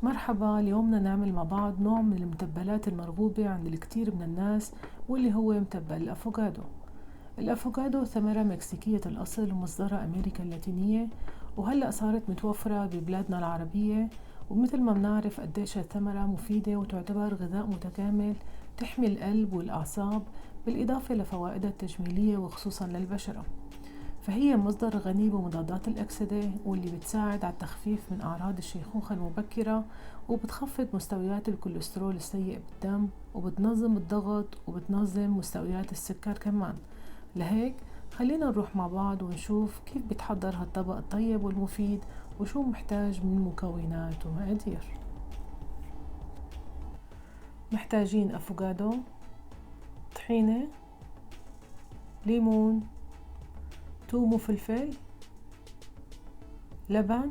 مرحبا، اليوم بدنا نعمل مع بعض نوع من المتبلات المرغوبة عند الكثير من الناس، واللي هو متبل الأفوكادو. الأفوكادو ثمرة مكسيكية الأصل ومصدرها أمريكا اللاتينية، وهلأ صارت متوفرة ببلادنا العربية. ومثل ما بنعرف قديش الثمرة مفيدة وتعتبر غذاء متكامل تحمي القلب والأعصاب، بالإضافة لفوائدها التجميلية وخصوصا للبشرة. فهي مصدر غني بمضادات الأكسدة، واللي بتساعد على التخفيف من أعراض الشيخوخة المبكرة، وبتخفض مستويات الكوليسترول السيء بالدم، وبتنظم الضغط، وبتنظم مستويات السكر كمان. لهيك خلينا نروح مع بعض ونشوف كيف بتحضر هالطبق الطيب والمفيد، وشو محتاج من مكونات ومقادير. محتاجين أفوكادو، طحينة، ليمون، ثوم وفلفل، لبن،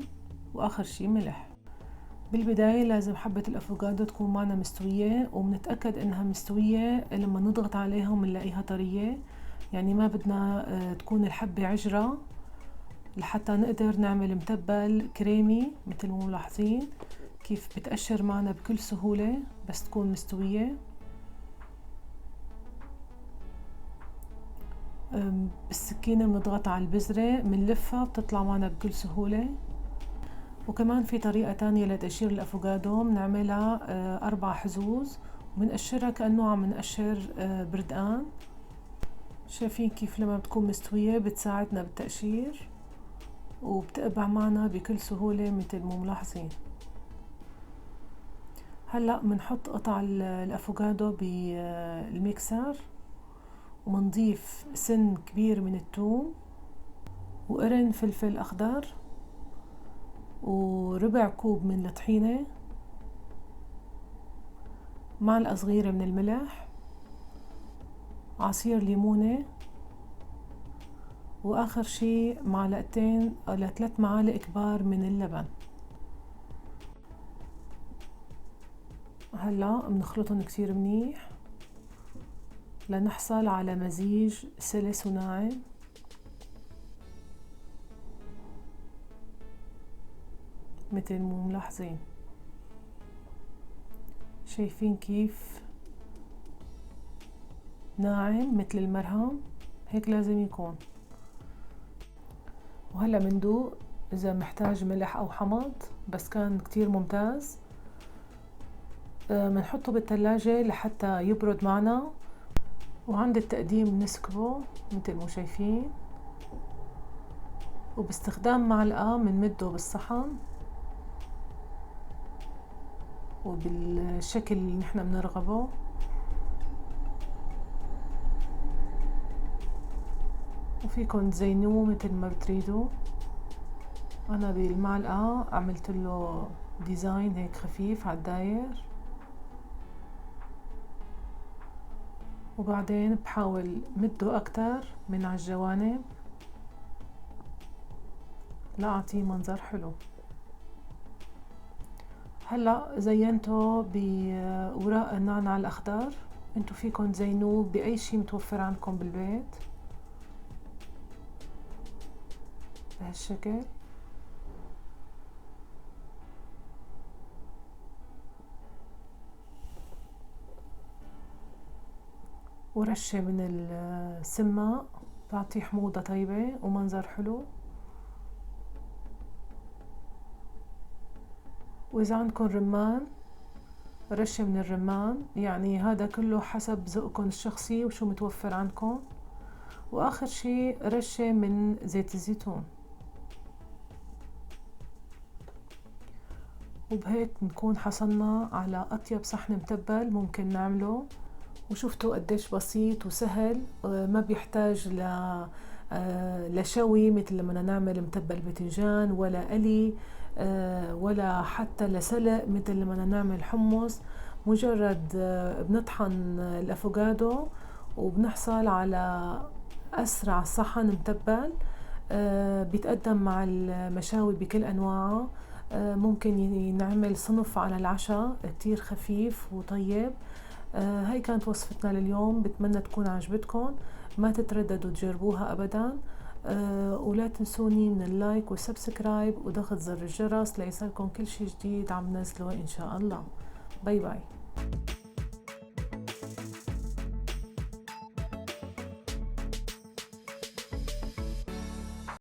وآخر شي ملح. بالبداية لازم حبة الأفوكادو تكون معنا مستوية، وبنتأكد إنها مستوية لما نضغط عليها ومنلاقيها طرية، يعني ما بدنا تكون الحبة عجرة، لحتى نقدر نعمل متبل كريمي مثل ما ملاحظين كيف بتقشر معنا بكل سهولة بس تكون مستوية. بالسكينة بنضغط على البذرة منلفها بتطلع معنا بكل سهولة. وكمان في طريقة تانية لتقشير الأفوكادو، بنعملها 4 حزوز وبنقشرها كأنه عم نقشر بردقان. شايفين كيف لما بتكون مستوية بتساعدنا بالتقشير وبتقبع معنا بكل سهولة مثل ما ملاحظين. هلأ بنحط قطع الأفوكادو بالميكسر، ومنضيف سن كبير من الثوم، وقرن فلفل أخضر، وربع كوب من الطحينة، معلقة صغيرة من الملح، عصير ليمونة، وآخر شي 2 إلى 3 معالق كبار من اللبن. هلا بنخلطهم كتير منيح لنحصل على مزيج سلس وناعم. مثل ما ملاحظين، شايفين كيف ناعم مثل المرهم، هيك لازم يكون. وهلا بندوق إذا محتاج ملح أو حمض، بس كان كتير ممتاز. بنحطه بالثلاجة لحتى يبرد معنا، وعند التقديم نسكبه مثل ما شايفين، وباستخدام معلقة بنمده بالصحن وبالشكل اللي نحن بنرغبه. وفيكن تزينوه مثل ما بتريدوا. انا بالمعلقة عملت له ديزاين هيك خفيف على الداير، وبعدين بحاول مده اكتر من على الجوانب لأعطيه منظر حلو. هلا زينته بوراق النعناع الاخضر، انتو فيكن تزينوه باي شي متوفر عندكم بالبيت بهالشكل. ورشة من السماق تعطيه حموضة طيبة ومنظر حلو. وإذا عندكم رمان، رشة من الرمان، يعني هذا كله حسب ذوقكم الشخصي وشو متوفر عندكم. وآخر شي رشة من زيت الزيتون. وبهيك نكون حصلنا على أطيب صحن متبل ممكن نعمله. وشفتوا قديش بسيط وسهل، ما بيحتاج لشوي مثل لما نعمل متبل باذنجان، ولا قلي، ولا حتى لسلق مثل لما نعمل حمص. مجرد بنطحن الأفوكادو وبنحصل على أسرع صحن متبل بيتقدم مع المشاوي بكل أنواعه. ممكن نعمل صنف على العشاء كتير خفيف وطيب. هاي كانت وصفتنا لليوم، بتمنى تكون عجبتكم، ما تترددوا تجربوها أبدا. ولا تنسوني من اللايك والسبسكرايب وضغط زر الجرس ليصلكم كل شي جديد عم نزله إن شاء الله. باي باي.